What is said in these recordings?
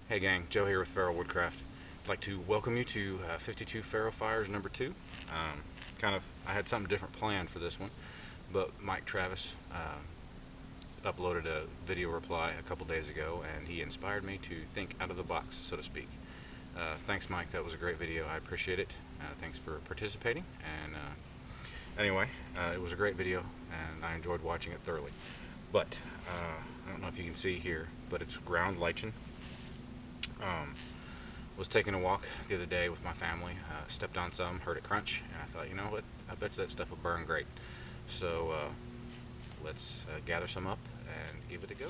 Hey gang, Joe here with Ferro Woodcraft. I'd like to welcome you to 52 Ferro Fires number 2. I had something different planned for this one, but Mike Travis uploaded a video reply a couple days ago, and he inspired me to think out of the box, so to speak. Thanks, Mike. That was a great video. I appreciate it. Thanks for participating. And anyway, it was a great video, and I enjoyed watching it thoroughly. But I don't know if you can see here, but it's ground lichen. Was taking a walk the other day with my family, stepped on some, heard it crunch, and I thought, you know what, I bet you that stuff will burn great. So let's gather some up and give it a go.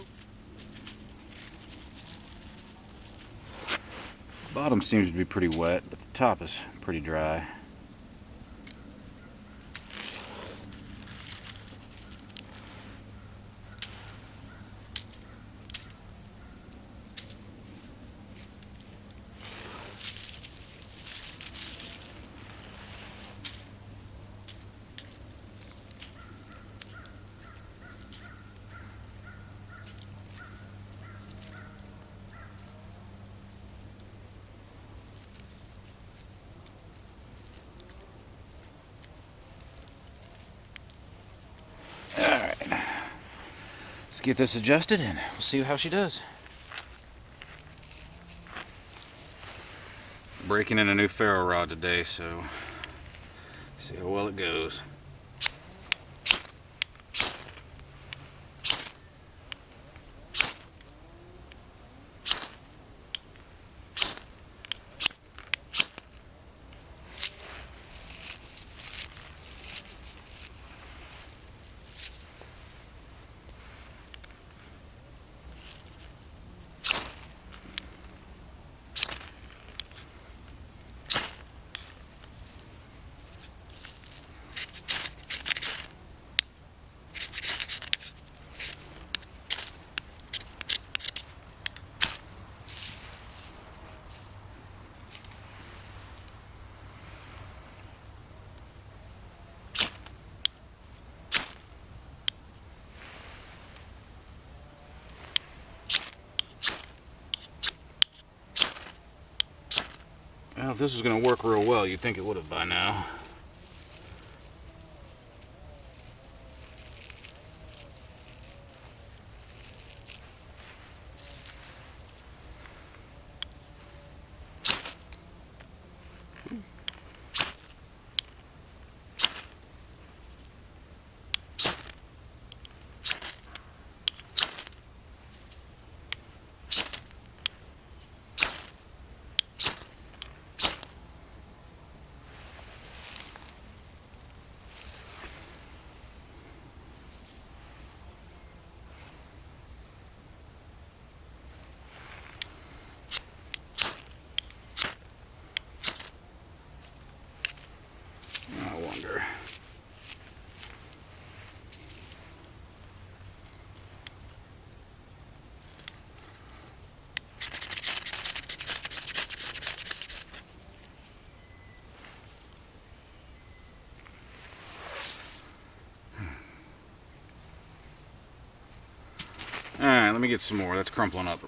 The bottom seems to be pretty wet, but the top is pretty dry. Let's get this adjusted and we'll see how she does. Breaking in a new ferro rod today, so see how well it goes. Well, if this was going to work real well, you'd think it would have by now. I wonder. Alright, let me get some more. That's crumpling up.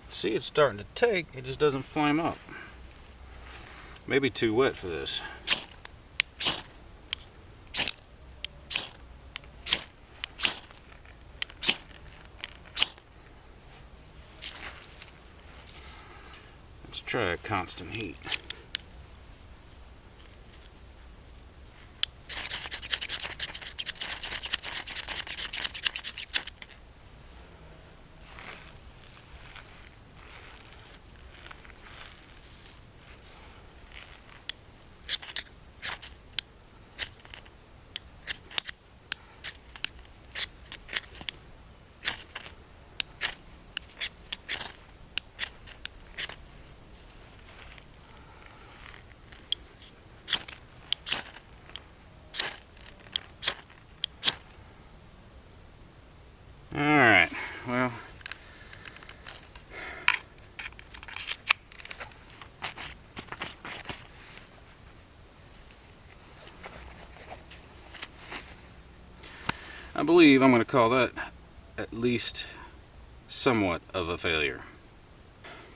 See, it's starting to take, it just doesn't flame up. Maybe too wet for this. Let's try a constant heat. I believe I'm going to call that at least somewhat of a failure.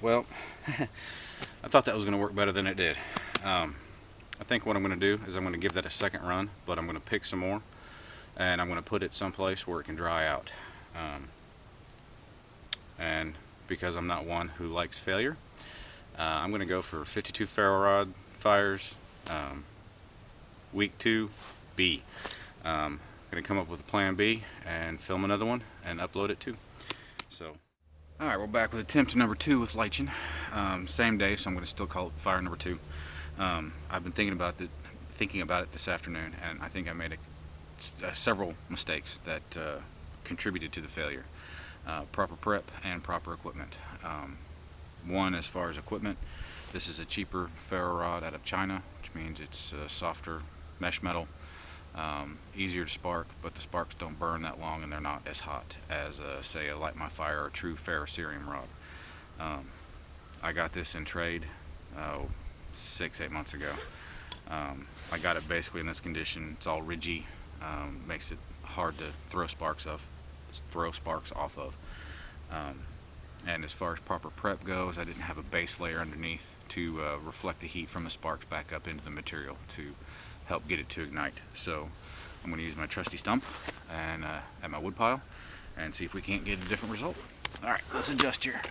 Well, I thought that was going to work better than it did. I think what I'm going to do is I'm going to give that a second run, but I'm going to pick some more and I'm going to put it someplace where it can dry out. And because I'm not one who likes failure, I'm going to go for 52 ferro rod fires, week 2 B. I'm going to come up with a plan B and film another one and upload it too. So, alright, we're back with attempt number 2 with Lichen. Same day, so I'm going to still call it fire number 2. I've been thinking about it this afternoon, and I think I made several mistakes that contributed to the failure. Proper prep and proper equipment. One, as far as equipment, this is a cheaper ferro rod out of China, which means it's softer mesh metal, easier to spark, but the sparks don't burn that long and they're not as hot as say a Light My Fire or a true ferrocerium rod. I got this in trade 6-8 months ago. I got it basically in this condition. It's all ridgy, makes it hard to throw sparks off of. And as far as proper prep goes, I didn't have a base layer underneath to reflect the heat from the sparks back up into the material to help get it to ignite. So I'm going to use my trusty stump and at my wood pile and see if we can't get a different result. Alright, let's adjust here.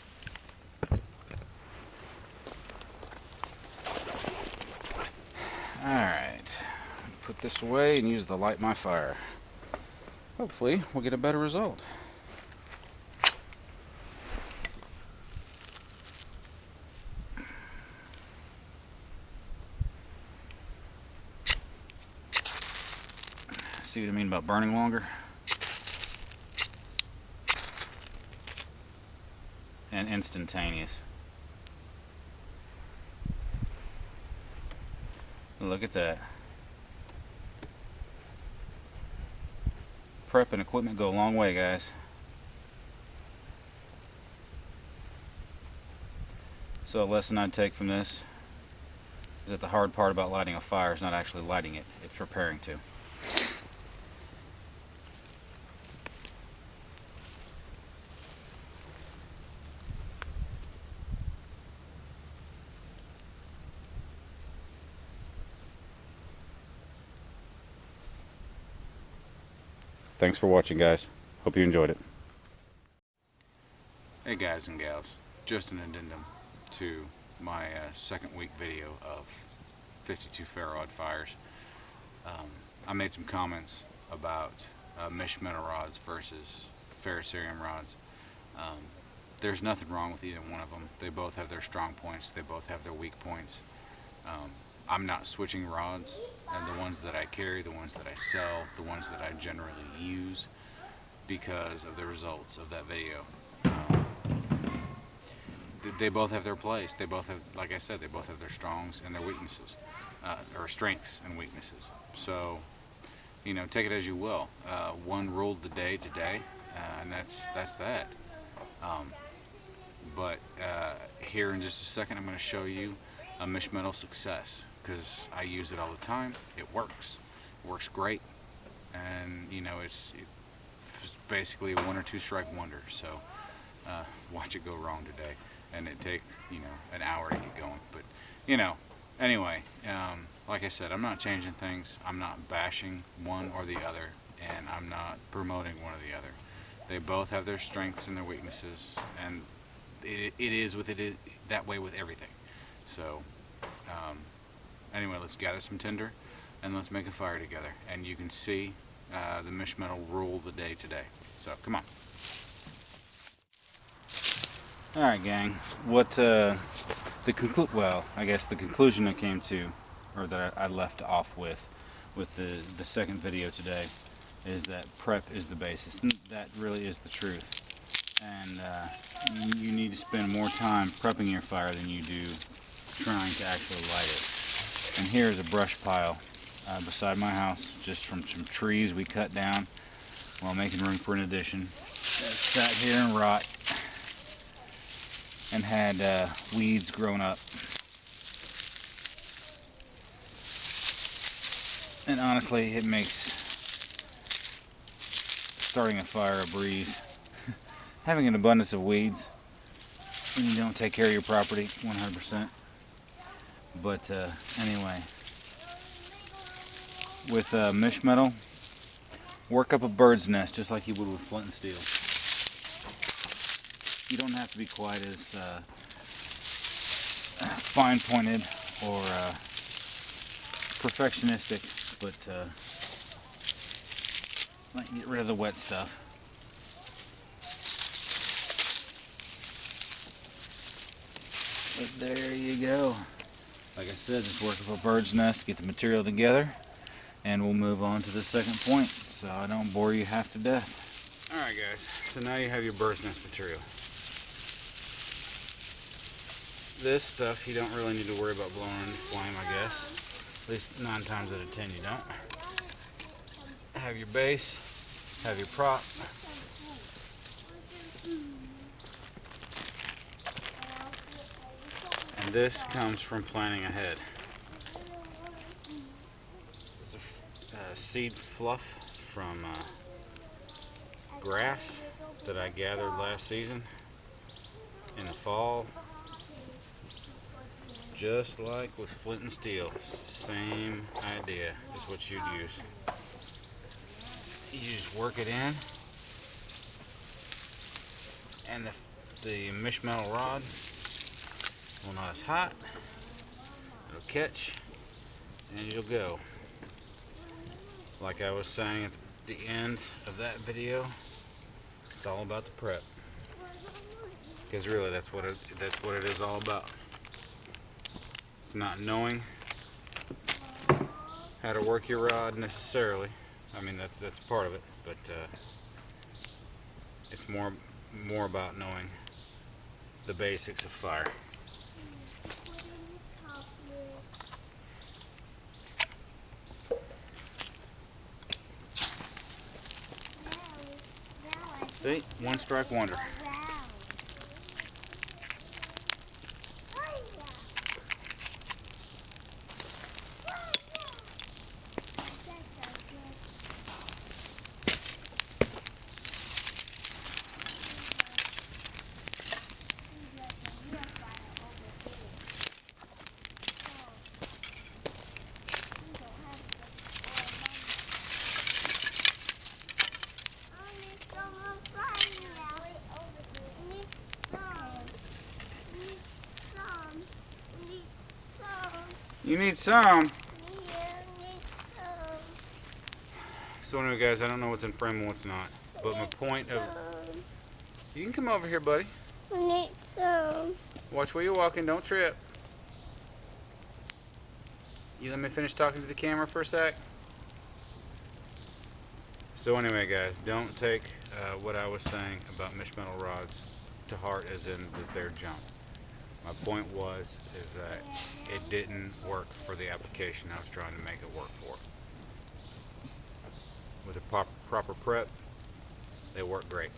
Alright, put this away and use the Light My Fire. Hopefully we'll get a better result. See what I mean about burning longer? And instantaneous. Look at that. Prep and equipment go a long way, guys. So a lesson I'd take from this is that the hard part about lighting a fire is not actually lighting it, it's preparing to. Thanks for watching, guys. Hope you enjoyed it. Hey guys and gals, just an addendum to my second week video of 52 ferro rod fires. I made some comments about mesh metal rods versus ferrocerium rods. There's nothing wrong with either one of them. They both have their strong points, they both have their weak points. I'm not switching rods, and the ones that I carry, the ones that I sell, the ones that I generally use, because of the results of that video. They both have their place. They both have, like I said, they both have their strongs and their weaknesses, or strengths and weaknesses. So, you know, take it as you will. One ruled the day today, and that's that. But here in just a second, I'm going to show you a mesh metal success, because I use it all the time. It works great, and you know it's basically a 1 or 2 strike wonder. So watch it go wrong today, and it take an hour to get going. But anyway, like I said, I'm not changing things. I'm not bashing one or the other, and I'm not promoting one or the other. They both have their strengths and their weaknesses, and it is that way with everything. So anyway, let's gather some tinder and let's make a fire together, and you can see the mesh metal rule the day today. So come on. Alright gang, what I guess the conclusion I came to, or that I left off with the second video today, is that prep is the basis. And that really is the truth. And you need to spend more time prepping your fire than you do trying to actually light it. And here's a brush pile beside my house, just from some trees we cut down while making room for an addition. That sat here and rot and had weeds growing up. And honestly, it makes starting a fire a breeze. Having an abundance of weeds when you don't take care of your property 100%. But anyway, with mesh metal, work up a bird's nest just like you would with flint and steel. You don't have to be quite as fine-pointed or perfectionistic, but get rid of the wet stuff. But there you go. Like I said, just work up a bird's nest to get the material together, and we'll move on to the second point so I don't bore you half to death. Alright guys, so now you have your bird's nest material. This stuff you don't really need to worry about blowing into flame, I guess. At least 9 times out of 10 you don't. Have your base, have your prop. And this comes from planning ahead. This is a seed fluff from grass that I gathered last season in the fall. Just like with flint and steel, same idea is what you'd use. You just work it in, and the mesh metal rod will not as hot. It'll catch, and you'll go. Like I was saying at the end of that video, it's all about the prep. Because really, that's what it is all about. It's not knowing how to work your rod necessarily. I mean, that's part of it, but it's more about knowing the basics of fire. See, one strike wonder. You need some. So anyway guys, I don't know what's in frame and what's not. But my point of... You can come over here, buddy. I need some. Watch where you're walking, don't trip. You let me finish talking to the camera for a sec. So anyway guys, don't take what I was saying about mesh metal rods to heart as in that they're junk. My point is that it didn't work for the application I was trying to make it work for. With a proper prep, they work great.